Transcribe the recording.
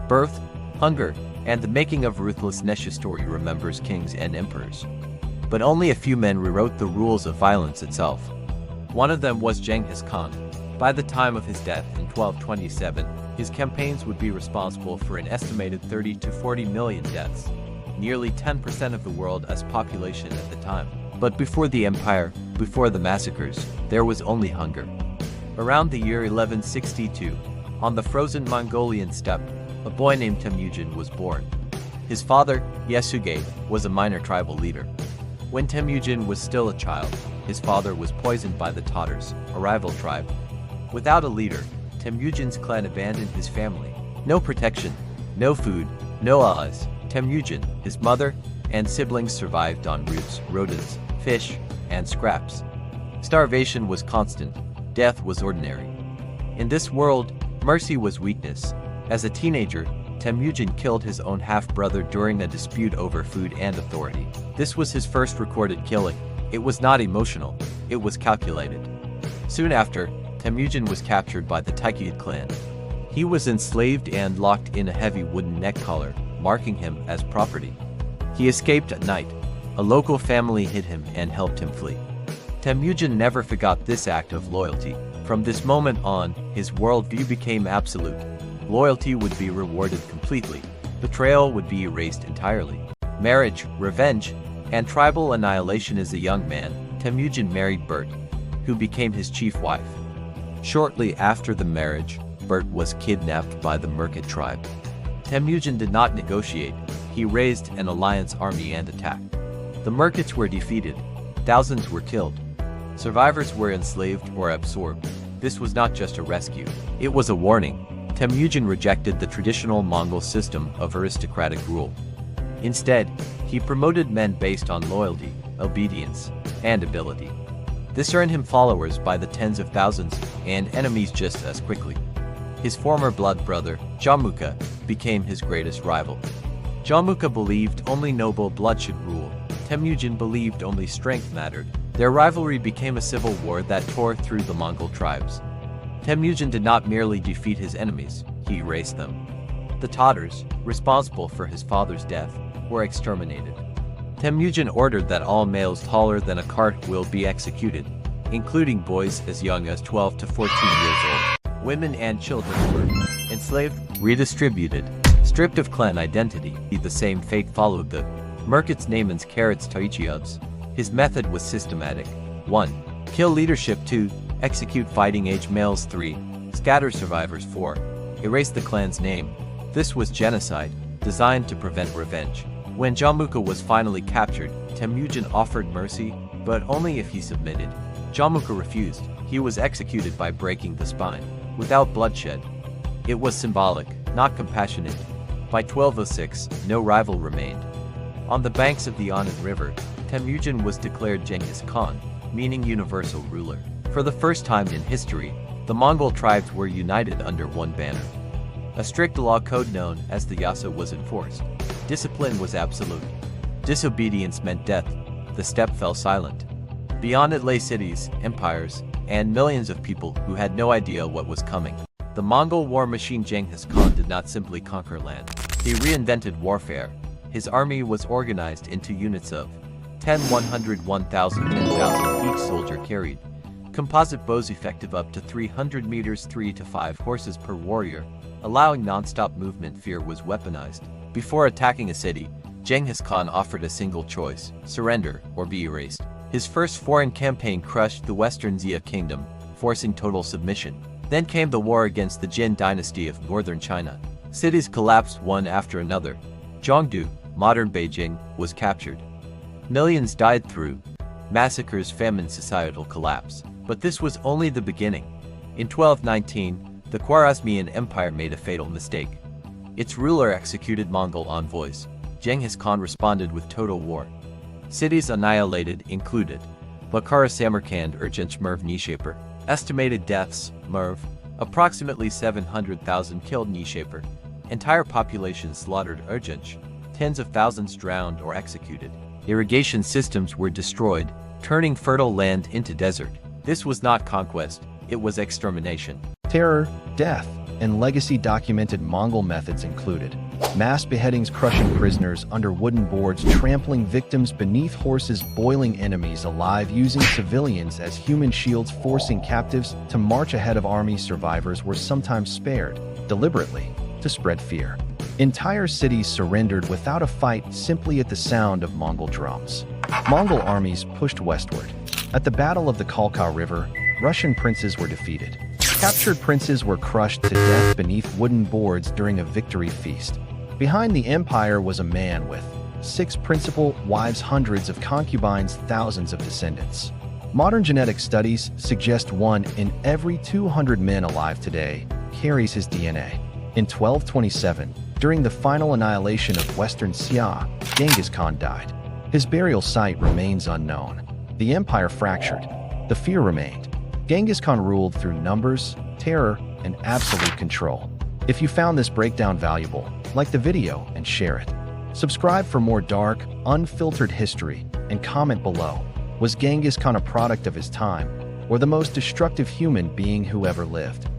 birth, hunger, and the making of ruthless Story remembers kings and emperors. But only a few men rewrote the rules of violence itself. One of them was Genghis Khan. By the time of his death in 1227, his campaigns would be responsible for an estimated 30 to 40 million deaths, nearly 10% of the world's population at the time. But before the empire, before the massacres, there was only hunger. Around the year 1162, on the frozen Mongolian steppe, a boy named Temujin was born. His father, Yasuge, was a minor tribal leader. When Temujin was still a child, his father was poisoned by the Tatars, a rival tribe. Without a leader, Temujin's clan abandoned his family. No protection, no food, no allies. Temujin, his mother, and siblings survived on roots, rodents, fish, and scraps. Starvation was constant. Death was ordinary. In this world, mercy was weakness. As a teenager, Temujin killed his own half-brother during a dispute over food and authority. This was his first recorded killing. It was not emotional, it was calculated. Soon after, Temujin was captured by the Taikid clan. He was enslaved and locked in a heavy wooden neck collar, marking him as property. He escaped at night. A local family hid him and helped him flee. Temujin never forgot this act of loyalty. From this moment on, his worldview became absolute. Loyalty would be rewarded completely. Betrayal would be erased entirely. Marriage, revenge, and tribal annihilation. As a young man, Temujin married Bert, who became his chief wife. Shortly after the marriage, Bert was kidnapped by the Merkit tribe. Temujin did not negotiate. He raised an alliance army and attacked. The Merkits were defeated. Thousands were killed. Survivors were enslaved or absorbed. This was not just a rescue. It was a warning. Temujin rejected the traditional Mongol system of aristocratic rule. Instead, he promoted men based on loyalty, obedience, and ability. This earned him followers by the tens of thousands and enemies just as quickly. His former blood brother, Jamuka, became his greatest rival. Jamuka believed only noble blood should rule. Temujin believed only strength mattered. Their rivalry became a civil war that tore through the Mongol tribes. Temujin did not merely defeat his enemies, he erased them. The Tatars, responsible for his father's death, were exterminated. Temujin ordered that all males taller than a cart will be executed, including boys as young as 12 to 14 years old. Women and children were enslaved, redistributed, stripped of clan identity. The same fate followed the Merkits Naiman's Carrots Taichiubs. His method was systematic. 1. Kill leadership. 2. Execute fighting-age males. 3. Scatter survivors. 4. Erase the clan's name. This was genocide, designed to prevent revenge. When Jamuka was finally captured, Temujin offered mercy, but only if he submitted. Jamuka refused. He was executed by breaking the spine, without bloodshed. It was symbolic, not compassionate. By 1206, no rival remained. On the banks of the Anan River, Temujin was declared Genghis Khan, meaning universal ruler. For the first time in history, the Mongol tribes were united under one banner. A strict law code known as the Yasa was enforced. Discipline was absolute. Disobedience meant death. The steppe fell silent. Beyond it lay cities, empires, and millions of people who had no idea what was coming. The Mongol war machine Genghis Khan did not simply conquer land. He reinvented warfare. His army was organized into units of 10, 100, 1,000, 10,000 each soldier carried. Composite bows effective up to 300 meters, 3 to 5 horses per warrior, allowing non-stop movement. Fear was weaponized. Before attacking a city, Genghis Khan offered a single choice: surrender or be erased. His first foreign campaign crushed the Western Xia kingdom, forcing total submission. Then came the war against the Jin dynasty of northern China. Cities collapsed one after another. Zhongdu, modern Beijing, was captured. Millions died through massacres, famine, societal collapse. But this was only the beginning. In 1219, the Khwarezmian Empire made a fatal mistake. Its ruler executed Mongol envoys. Genghis Khan responded with total war. Cities annihilated included Bukhara, Samarkand, Urgench, Merv, Nishapur. Estimated deaths: Merv, approximately 700,000 killed; Nishapur, entire population slaughtered; Urgench, tens of thousands drowned or executed. Irrigation systems were destroyed, turning fertile land into desert. This was not conquest, it was extermination. Terror, death, and legacy-documented Mongol methods included mass beheadings, crushing prisoners under wooden boards, trampling victims beneath horses, boiling enemies alive, using civilians as human shields, forcing captives to march ahead of armies. Survivors were sometimes spared, deliberately, to spread fear. Entire cities surrendered without a fight, simply at the sound of Mongol drums. Mongol armies pushed westward. At the Battle of the Khalkha River, Russian princes were defeated. Captured princes were crushed to death beneath wooden boards during a victory feast. Behind the empire was a man with 6 principal wives, hundreds of concubines, thousands of descendants. Modern genetic studies suggest 1 in every 200 men alive today carries his DNA. In 1227, during the final annihilation of Western Xia, Genghis Khan died. His burial site remains unknown. The empire fractured. The fear remained. Genghis Khan ruled through numbers, terror, and absolute control. If you found this breakdown valuable, like the video and share it. Subscribe for more dark, unfiltered history, and comment below. Was Genghis Khan a product of his time, or the most destructive human being who ever lived?